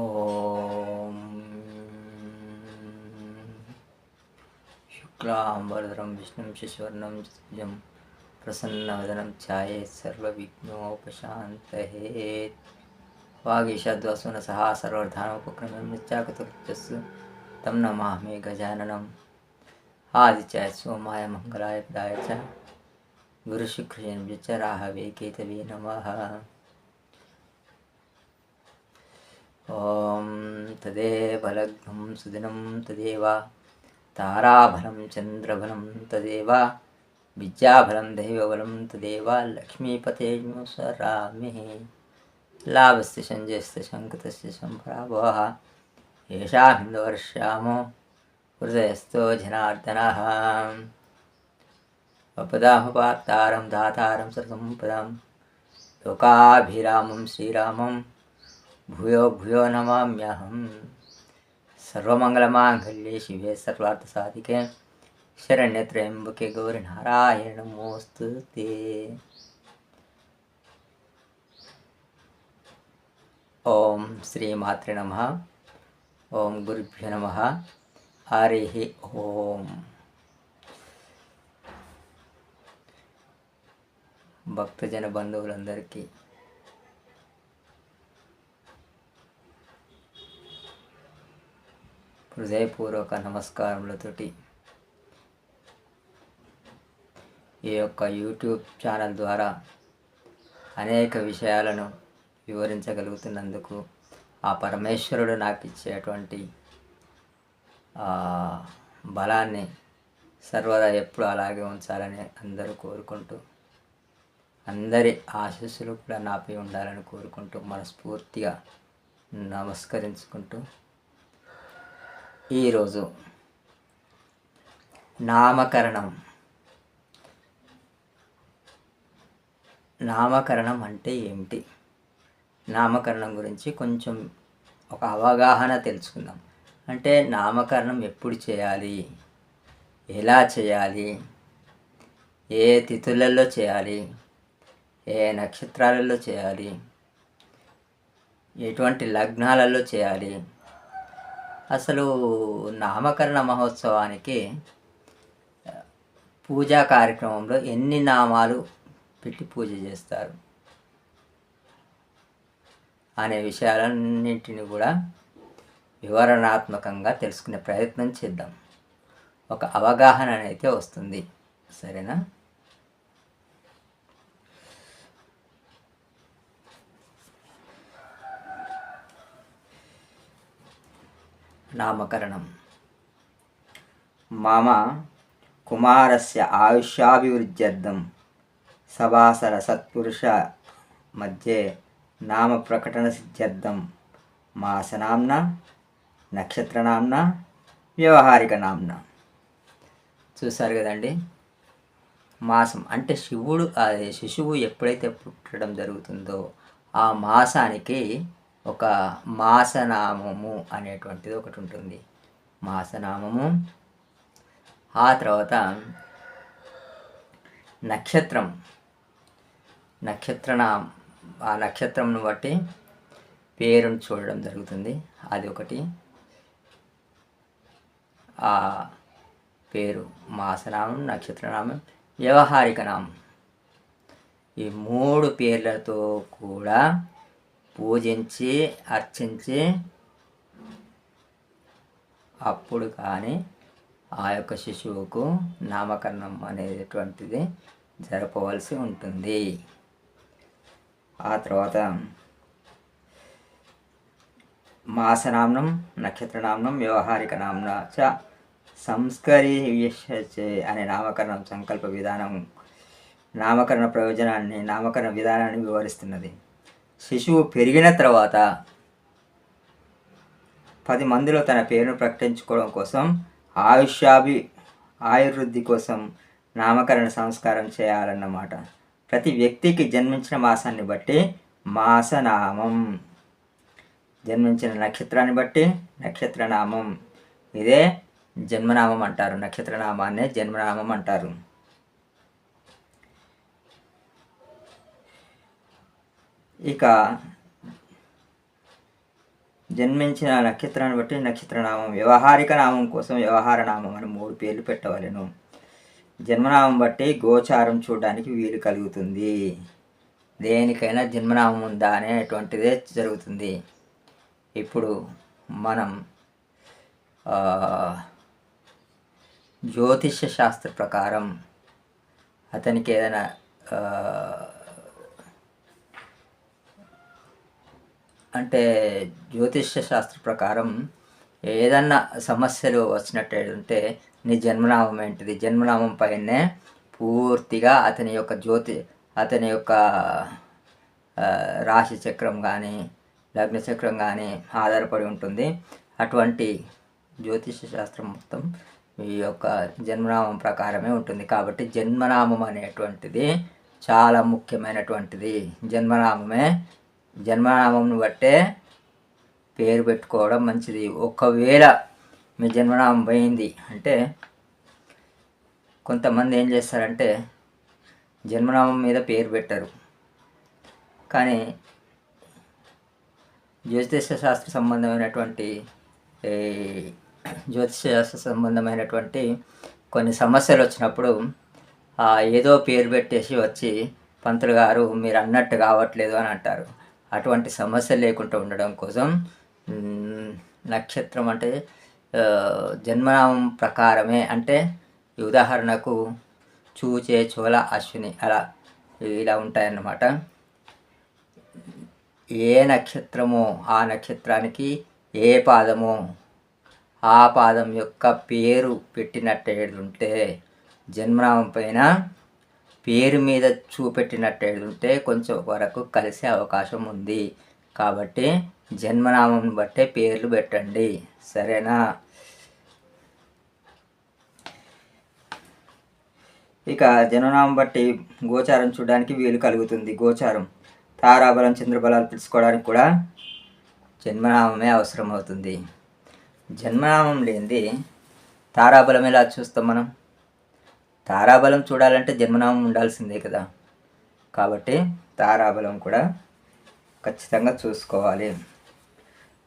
ఓం శుక్లాంబరధరం విష్ణుం శశివర్ణం చతుర్భుజం ప్రసన్నవదనం ఛాయేత్ సర్వవిఘ్నోపశాంతయేత్ వాగీషద్వసున సహా సర్వధానోపక్రమం నిత్యాకృతస్సు తం నమామి గజాననం ఆదిత్యాయ సోమాయ మంగళాయ పదాయ చ గురుశుక్రశనిభ్య చ రాహవే కేతవే నమః. ఓం తదేవ లగ్నం సుదినం తదేవ తారాబలం చంద్రబలం తదేవ విద్యాబలం దైవబలం తదేవ లక్ష్మీపతే స్వరామి లాభస్య సంజయస్య శంకతస్య సంపరాభవః ఏషా హిందవర్ష్యామో హృదయస్థో జనార్దనః వపదామపాత్తారం దాతారం సర్వసంపదాం లోకాభిరామం శ్రీరామం భూయో భూయో నమామ్యహం. సర్వమంగళమాంగళ్యే శివే సర్వార్థసాధికే శరణ్యత్రయంబకే గౌరి నారాయణ నమోస్తుతే. ఓం శ్రీమాత్రే నమః. ఓం గురుభ్యో నమః. హరి ఓం. భక్తజన బంధువులందరికీ హృదయపూర్వక నమస్కారములతోటి ఈ యొక్క యూట్యూబ్ ఛానల్ ద్వారా అనేక విషయాలను వివరించగలుగుతున్నందుకు ఆ పరమేశ్వరుడు నాకు ఇచ్చేటువంటి బలాన్ని సర్వదా ఎప్పుడు అలాగే ఉంచాలని అందరూ కోరుకుంటూ, అందరి ఆశీస్సులు కూడా నాపై ఉండాలని కోరుకుంటూ మనస్ఫూర్తిగా నమస్కరించుకుంటూ, ఈరోజు నామకరణం అంటే ఏమిటి, నామకరణం గురించి కొంచెం ఒక అవగాహన తెలుసుకుందాం. అంటే నామకరణం ఎప్పుడు చేయాలి, ఎలా చేయాలి, ఏ తిథులలో చేయాలి, ఏ నక్షత్రాలలో చేయాలి, ఎటువంటి లగ్నాలలో చేయాలి, అసలు నామకరణ మహోత్సవానికి పూజా కార్యక్రమంలో ఎన్ని నామాలు పెట్టి పూజ చేస్తారు అనే విషయాలన్నింటినీ కూడా వివరణాత్మకంగా తెలుసుకునే ప్రయత్నం చేద్దాం. ఒక అవగాహన అయితే వస్తుంది. సరేనా? నామకరణం మమ కుమారస్య ఆయుష్యాభివృద్ధ్యర్థం సవాసర సత్పురుష మధ్యే నామ ప్రకటన సిద్ధ్యర్థం మాసనాంన నక్షత్రనాంన వ్యవహారిక నాంన. చూసారు కదండి. మాసం అంటే శిశువు ఎప్పుడైతే పుట్టడం జరుగుతుందో ఆ మాసానికి ఒక మాసనామము అనేటువంటిది ఒకటి ఉంటుంది. మాసనామము. ఆ తర్వాత ఆ నక్షత్రంను బట్టి పేరును చూడడం జరుగుతుంది. అది ఒకటి. ఆ పేరు మాసనామం, నక్షత్రనామం, వ్యవహారిక నామం. ఈ 3 పేర్లతో కూడా పూజించి అర్చించి అప్పుడు కానీ ఆ యొక్క శిశువుకు నామకరణం అనేటువంటిది జరపవలసి ఉంటుంది. ఆ తర్వాత మాసనామం, నక్షత్రనామం, వ్యవహారిక నామ్న చ సంస్కరీయతే అనే నామకరణం సంకల్ప విధానం నామకరణ ప్రయోజనాన్ని, నామకరణ విధానాన్ని వివరిస్తున్నది. శిశువు పెరిగిన తర్వాత 10 మందిలో తన పేరును ప్రకటించుకోవడం కోసం ఆయుర్వృద్ధి కోసం నామకరణ సంస్కారం చేయాలన్నమాట. ప్రతి వ్యక్తికి జన్మించిన మాసాన్ని బట్టి మాసనామం, జన్మించిన నక్షత్రాన్ని బట్టి నక్షత్రనామం. ఇదే జన్మనామం అంటారు. నక్షత్రనామాన్నే జన్మనామం అంటారు. ఇక జన్మించిన నక్షత్రాన్ని బట్టి నక్షత్రనామం, వ్యవహారిక నామం కోసం వ్యవహార నామం అని 3 పేర్లు పెట్టవలెను. జన్మనామం బట్టి గోచారం చూడడానికి వీలు కలుగుతుంది. దేనికైనా జన్మనామం ఉందా అనేటువంటిదే జరుగుతుంది. ఇప్పుడు మనం జ్యోతిష్య శాస్త్ర ప్రకారం అతనికి ఏదైనా అంటే జ్యోతిష్య శాస్త్ర ప్రకారం ఏదన్నా సమస్యలు వచ్చినట్టుంటే నీ జన్మనామం ఏంటిది, జన్మనామం పైనే పూర్తిగా అతని యొక్క రాశి చక్రం కానీ లగ్న చక్రం కానీ ఆధారపడి ఉంటుంది. అటువంటి జ్యోతిష శాస్త్రం మొత్తం ఈ యొక్క జన్మనామం ప్రకారమే ఉంటుంది. కాబట్టి జన్మనామం అనేటువంటిది చాలా ముఖ్యమైనటువంటిది. జన్మనామంను బట్టే పేరు పెట్టుకోవడం మంచిది. ఒకవేళ మీ జన్మనామం పోయింది అంటే కొంతమంది ఏం చేస్తారంటే జన్మనామం మీద పేరు పెట్టరు, కానీ జ్యోతిష శాస్త్ర సంబంధమైనటువంటి కొన్ని సమస్యలు వచ్చినప్పుడు ఏదో పేరు పెట్టేసి వచ్చి పంతులు గారు మీరు అన్నట్టు కావట్లేదు అని అంటారు. అటువంటి సమస్య లేకుండా ఉండడం కోసం నక్షత్రం అంటే జన్మనామం ప్రకారమే, అంటే ఉదాహరణకు చూచే చోళ అశ్విని ఇలా ఉంటాయన్నమాట. ఏ నక్షత్రమో ఆ నక్షత్రానికి ఏ పాదమో ఆ పాదం యొక్క పేరు పెట్టినట్టుంటే జన్మనామం పైన పేరు మీద చూపెట్టినట్టుంటే కొంచెం వరకు కలిసే అవకాశం ఉంది. కాబట్టి జన్మనామం బట్టే పేర్లు పెట్టండి, సరేనా? ఇక జన్మనామం బట్టి గోచారం చూడడానికి వీలు కలుగుతుంది. గోచారం, తారాబలం, చంద్రబలాలు తెలుసుకోవడానికి కూడా జన్మనామమే అవసరం అవుతుంది. జన్మనామం లేనిది తారాబలం ఎలా చూస్తాం మనం? తారాబలం చూడాలంటే జన్మనామం ఉండాల్సిందే కదా. కాబట్టి తారాబలం కూడా ఖచ్చితంగా చూసుకోవాలి.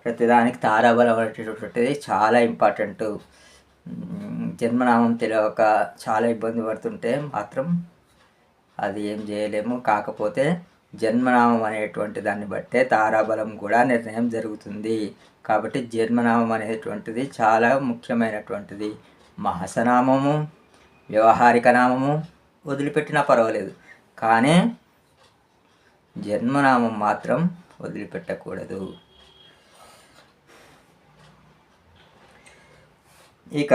ప్రతిదానికి తారాబలం అనేటటువంటిది చాలా ఇంపార్టెంట్. జన్మనామం తెలియక చాలా ఇబ్బంది పడుతుంటే మాత్రం అది ఏం చేయలేము. కాకపోతే జన్మనామం అనేటువంటి దాన్ని బట్టే తారాబలం కూడా నిర్ణయం జరుగుతుంది. కాబట్టి జన్మనామం అనేటువంటిది చాలా ముఖ్యమైనటువంటిది. మాసనామము, వ్యవహారిక నామము వదిలిపెట్టినా పర్వాలేదు, కానీ జన్మనామం మాత్రం వదిలిపెట్టకూడదు. ఇక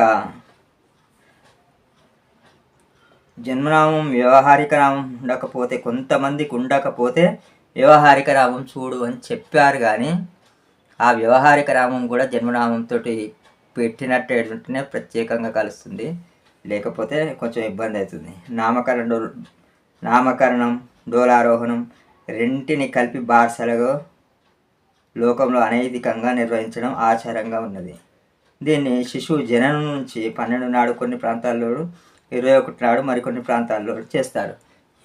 జన్మనామం వ్యవహారిక నామం ఉండకపోతే, కొంతమందికి ఉండకపోతే వ్యవహారిక నామం చూడు అని చెప్పారు, కానీ ఆ వ్యవహారిక నామం కూడా జన్మనామంతో పెట్టినట్టుంటేనే ప్రత్యేకంగా కలుస్తుంది, లేకపోతే కొంచెం ఇబ్బంది అవుతుంది. నామకరణం డోలారోహణం రెంటిని కలిపి బార్సలుగా లోకంలో అనైతికంగా నిర్వహించడం ఆచారంగా ఉన్నది. దీన్ని శిశువు జననం నుంచి 12 నాడు కొన్ని ప్రాంతాల్లో, 21 నాడు మరికొన్ని ప్రాంతాల్లో చేస్తారు.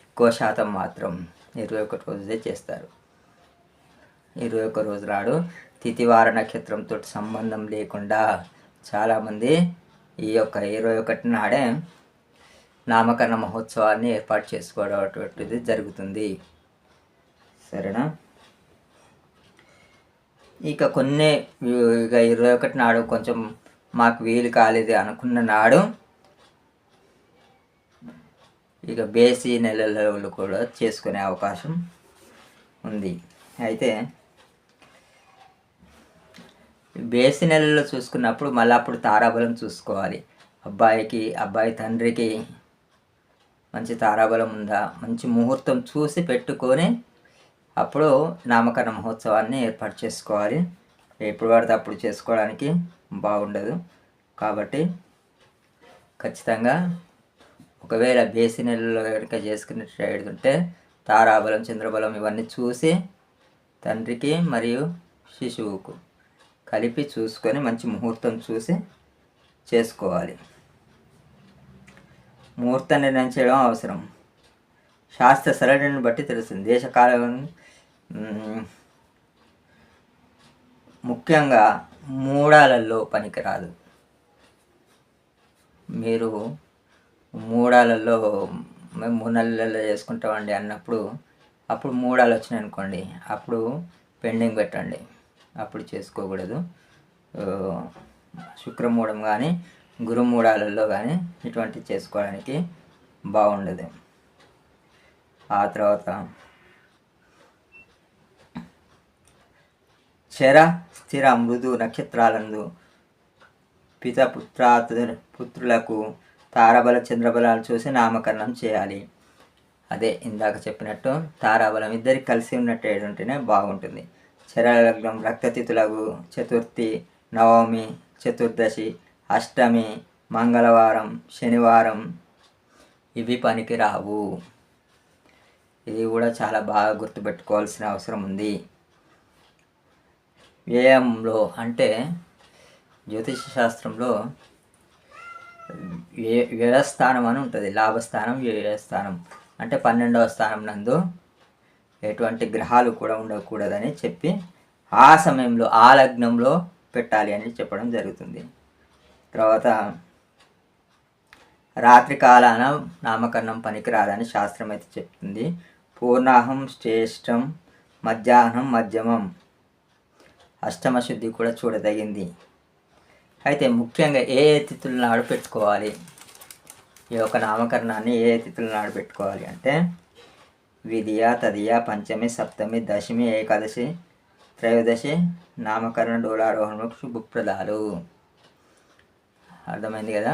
ఎక్కువ శాతం మాత్రం 21 రోజే చేస్తారు. 21 రోజు నాడు తిథివార నక్షత్రంతో సంబంధం లేకుండా చాలామంది ఈ యొక్క 21 నాడే నామకరణ మహోత్సవాన్ని ఏర్పాటు చేసుకోవడం అటువంటిది జరుగుతుంది, సరేనా? ఇక కొన్ని ఇక 21 నాడు కొంచెం మాకు వీలు కాలేదు అనుకున్న నాడు ఇక బేసి నెలలలో కూడా చేసుకునే అవకాశం ఉంది. అయితే బేసి నెలల్లో చూసుకున్నప్పుడు మళ్ళీ అప్పుడు తారాబలం చూసుకోవాలి. అబ్బాయి తండ్రికి మంచి తారాబలం ఉందా, మంచి ముహూర్తం చూసి పెట్టుకొని అప్పుడు నామకరణ మహోత్సవాన్ని ఏర్పాటు చేసుకోవాలి. ఎప్పుడు పడితే అప్పుడు చేసుకోవడానికి బాగుండదు. కాబట్టి ఖచ్చితంగా ఒకవేళ బేసి నెలలో కనుక చేసుకునేటంటే తారాబలం, చంద్రబలం ఇవన్నీ చూసి తండ్రికి మరియు శిశువుకు కలిపి చూసుకొని మంచి ముహూర్తం చూసి చేసుకోవాలి. ముహూర్తం నిర్ణయం చేయడం అవసరం. శాస్త్ర సరళిని బట్టి తెలుస్తుంది. దేశకాలం ముఖ్యంగా మూడాలలో పనికిరాదు. మీరు మూడాలలో మేము 3 నెలల్లో చేసుకుంటామండి అన్నప్పుడు, అప్పుడు మూడాలు వచ్చినాయి అనుకోండి, అప్పుడు పెండింగ్ పెట్టండి, అప్పుడు చేసుకోకూడదు. శుక్రమూఢం కానీ గురుమూఢాలలో కానీ ఇటువంటివి చేసుకోవడానికి బాగుండదు. ఆ తర్వాత చర స్థిర మృదు నక్షత్రాలందు పుత్రులకు తారాబల చంద్రబలాలు చూసి నామకరణం చేయాలి. అదే ఇందాక చెప్పినట్టు తారాబలం ఇద్దరికి కలిసి ఉన్నట్టు ఉంటేనే బాగుంటుంది. చరలగ్నం రక్తతిథులకు చతుర్థి, నవమి, చతుర్దశి, అష్టమి, మంగళవారం, శనివారం ఇవి పనికి రావు. ఇది కూడా చాలా బాగా గుర్తుపెట్టుకోవాల్సిన అవసరం ఉంది. వ్యయంలో అంటే జ్యోతిష శాస్త్రంలో వ్యయస్థానం అని ఉంటుంది. లాభస్థానం, వ్యయస్థానం అంటే 12వ స్థానం నందు ఎటువంటి గ్రహాలు కూడా ఉండకూడదని చెప్పి ఆ సమయంలో ఆ లగ్నంలో పెట్టాలి అని చెప్పడం జరుగుతుంది. తర్వాత రాత్రి కాలాన నామకరణం పనికిరాదని శాస్త్రం అయితే చెప్తుంది. పూర్ణాహం శ్రేష్టం, మధ్యాహ్నం మధ్యమం, అష్టమ శుద్ధి కూడా చూడదగింది. అయితే ముఖ్యంగా ఏ తిథుల నాడు పెట్టుకోవాలి, ఈ యొక్క నామకరణాన్ని ఏ తిథుల నాడు పెట్టుకోవాలి అంటే విధియ, తదియ, పంచమి, సప్తమి, దశమి, ఏకాదశి, త్రయోదశి నామకరణ డోలారోహణకు శుభప్రదాలు. అర్థమైంది కదా?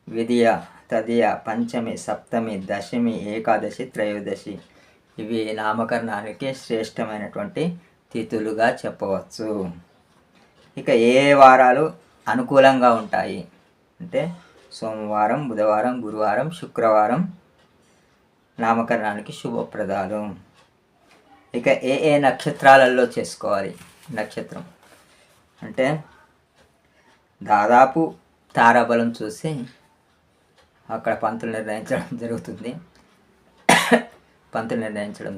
విధియ, తదియ, పంచమి, సప్తమి, దశమి, ఏకాదశి, త్రయోదశి ఇవి నామకరణానికి శ్రేష్టమైనటువంటి తిథులుగా చెప్పవచ్చు. ఇక ఏ వారాలు అనుకూలంగా ఉంటాయి అంటే సోమవారం, బుధవారం, గురువారం, శుక్రవారం నామకరణానికి శుభప్రదాలు. ఇక ఏ నక్షత్రాలలో చేసుకోవాలి. నక్షత్రం అంటే దాదాపు తారాబలం చూసి అక్కడ పంతులు నిర్ణయించడం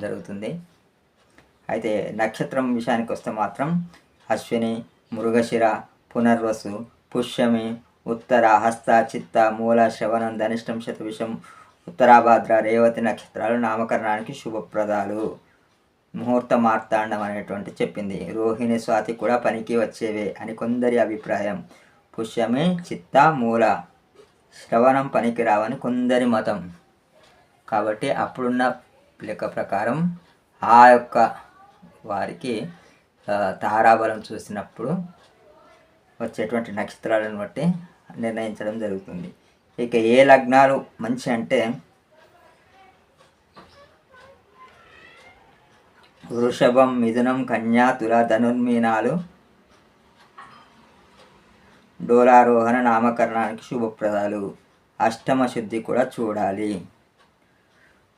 జరుగుతుంది. అయితే నక్షత్రం విషయానికి వస్తే మాత్రం అశ్విని, మృగశిర, పునర్వసు, పుష్యమి, ఉత్తర, హస్త, చిత్త, మూల, శ్రవణం, ధనిష్టం, శతవిషం, ఉత్తరాభాద్ర, రేవతి నక్షత్రాలు నామకరణానికి శుభప్రదాలు. ముహూర్త మార్తాండం అనేటువంటి చెప్పింది. రోహిణి, స్వాతి కూడా పనికి వచ్చేవే అని కొందరి అభిప్రాయం. పుష్యమి, చిత్త, మూల, శ్రవణం పనికి రావని కొందరి మతం. కాబట్టి అప్పుడున్న లెక్క ప్రకారం ఆ యొక్క వారికి తారాబలం చూసినప్పుడు వచ్చేటువంటి నక్షత్రాలను బట్టి నిర్ణయించడం జరుగుతుంది. ఇక ఏ లగ్నాలు మంచి అంటే వృషభం, మిథునం, కన్యా, తుల, ధనుర్మీనాలు డోలారోహణ నామకరణానికి శుభప్రదాలు. అష్టమ శుద్ధి కూడా చూడాలి.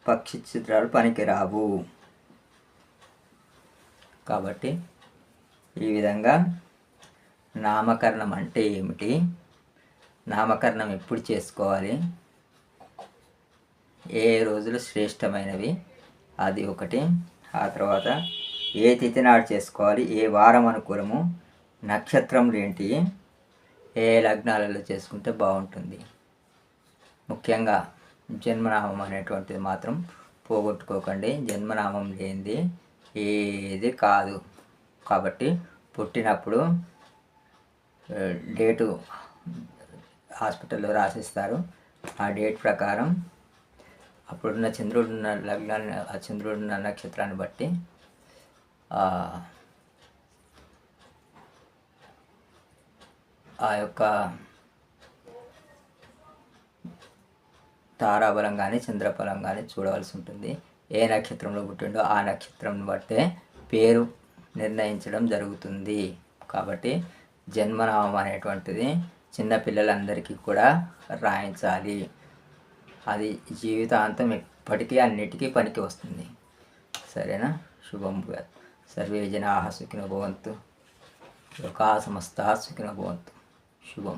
పక్షి చిత్రాలు పనికిరావు. కాబట్టి ఈ విధంగా నామకరణం అంటే ఏమిటి, నామకరణం ఎప్పుడు చేసుకోవాలి, ఏ రోజులు శ్రేష్టమైనవి అది ఒకటి. ఆ తర్వాత ఏ తిథి నాడు చేసుకోవాలి, ఏ వారం అనుకూలము, నక్షత్రం ఏంటి, ఏ లగ్నాలలో చేసుకుంటే బాగుంటుంది. ముఖ్యంగా జన్మనామం అనేటువంటిది మాత్రం పోగొట్టుకోకండి. జన్మనామం లేనిది ఏది కాదు. కాబట్టి పుట్టినప్పుడు డేటు హాస్పిటల్లో రాసిస్తారు. ఆ డేట్ ప్రకారం అప్పుడున్న చంద్రుడున్న లగ్నాన్ని, ఆ చంద్రుడున్న నక్షత్రాన్ని బట్టి ఆ యొక్క తారాబలం కానీ చంద్రబలం కానీ చూడవలసి ఉంటుంది. ఏ నక్షత్రంలో పుట్టిండో ఆ నక్షత్రం బట్టే పేరు నిర్ణయించడం జరుగుతుంది. కాబట్టి జన్మనామం అనేటువంటిది చిన్నపిల్లలందరికీ కూడా రాయించాలి. అది జీవితాంతం ఎప్పటికీ అన్నిటికీ పనికి వస్తుంది. సరేనా? శుభం భూయాత్. సర్వే జనాః సుఖినో భవంతు. లోకాః సమస్తాః సుఖినో భవంతు. శుభం.